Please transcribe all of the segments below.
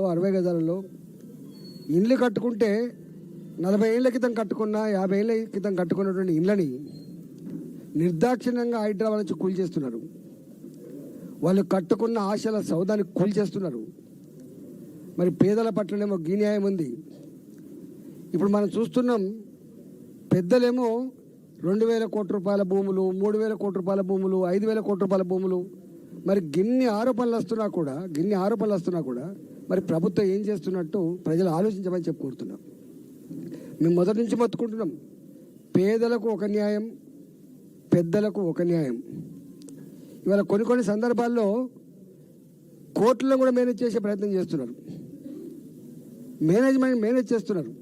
60 గజాలలో ఇండ్లు కట్టుకుంటే 40 ఏళ్ల క్రితం కట్టుకున్న 50 ఏళ్ల క్రితం కట్టుకున్నటువంటి ఇండ్లని నిర్దాక్షిణ్యంగా హైదరాబాద్ నుంచి కూల్చేస్తున్నారు. వాళ్ళు కట్టుకున్న ఆశల సౌదాన్ని కూల్చేస్తున్నారు. మరి పేదల పట్లనేమో ఈ న్యాయం ఉంది. ఇప్పుడు మనం చూస్తున్నాం, పెద్దలేమో 2,000 కోట్ల రూపాయల భూములు, 3,000 కోట్ల రూపాయల భూములు, 5,000 కోట్ల రూపాయల భూములు. మరి గిన్ని ఆరోపణలు వస్తున్నా కూడా మరి ప్రభుత్వం ఏం చేస్తున్నట్టు ప్రజలు ఆలోచించమని చెప్పి కోరుతున్నాం. మేము మొదటి నుంచి మొత్తుకుంటున్నాం, పేదలకు ఒక న్యాయం, పెద్దలకు ఒక న్యాయం. ఇవాళ కొన్ని సందర్భాల్లో కోర్టులను కూడా మేనేజ్ చేసే ప్రయత్నం చేస్తున్నారు. మేనేజ్ చేస్తున్నారు.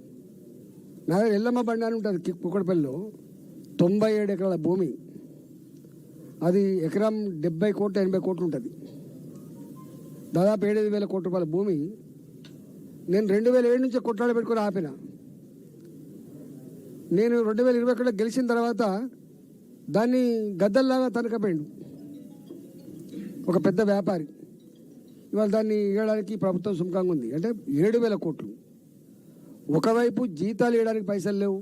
నా దగ్గర ఎల్లమ్మ బండి అని ఉంటుంది కుక్కడపల్లిలో, 97 ఎకరాల భూమి. అది ఎకరం 70 కోట్లు 80 కోట్లు ఉంటుంది. దాదాపు 7,000 కోట్ల రూపాయల భూమి. నేను 2007 నుంచి కొట్లాడ పెట్టుకుని ఆపిన. నేను 2021 గెలిచిన తర్వాత దాన్ని గద్దల్లాగా తనకపోయిండు ఒక పెద్ద వ్యాపారి. ఇవాళ దాన్ని ఇవ్వడానికి ప్రభుత్వం సుముఖంగా ఉంది. అంటే 7,000 కోట్లు. ఒకవైపు జీతాలు ఇవ్వడానికి పైసలు లేవు,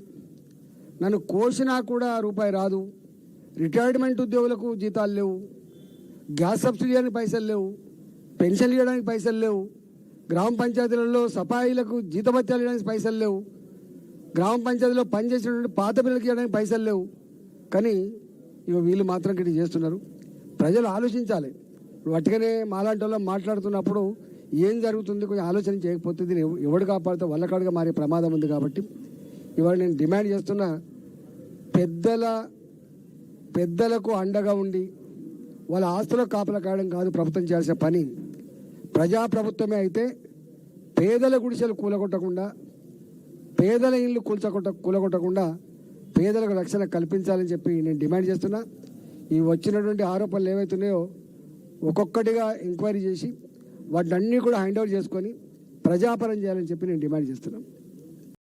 నన్ను కోసినా కూడా రూపాయి రాదు, రిటైర్మెంట్ ఉద్యోగులకు జీతాలు లేవు, గ్యాస్ సబ్సిడీ ఇవ్వడానికి పైసలు లేవు, పెన్షన్లు ఇవ్వడానికి పైసలు లేవు, గ్రామ పంచాయతీలలో సఫాయిలకు జీతభత్యాలు ఇవ్వడానికి పైసలు లేవు, గ్రామ పంచాయతీలో పనిచేసినటువంటి పాత పిల్లలకి ఇవ్వడానికి పైసలు లేవు. కానీ ఇక వీళ్ళు మాత్రం గిట్ట చేస్తున్నారు. ప్రజలు ఆలోచించాలి. వాటికనే మాలాంటి వాళ్ళు మాట్లాడుతున్నప్పుడు ఏం జరుగుతుంది కొంచెం ఆలోచన చేయకపోతే దీన్ని ఎవడు కాపాడితే వల్లకాడుగా మారే ప్రమాదం ఉంది. కాబట్టి ఇవాళ నేను డిమాండ్ చేస్తున్నా, పెద్దలకు అండగా ఉండి వాళ్ళ ఆస్తులకు కాపలా కాయడం కాదు ప్రభుత్వం చేయాల్సిన పని. ప్రజాప్రభుత్వమే అయితే పేదల గుడిసెలు కూలగొట్టకుండా, పేదల ఇళ్ళు కూలగొట్టకుండా పేదలకు రక్షణ కల్పించాలని చెప్పి నేను డిమాండ్ చేస్తున్నా. ఈ వచ్చినటువంటి ఆరోపణలు ఏవైతున్నాయో ఒక్కొక్కటిగా ఎంక్వైరీ చేసి వాటిని అన్నీ కూడా హ్యాండ్ ఓవర్ చేసుకొని ప్రజాపరం చేయాలని చెప్పి నేను డిమాండ్ చేస్తున్నాను.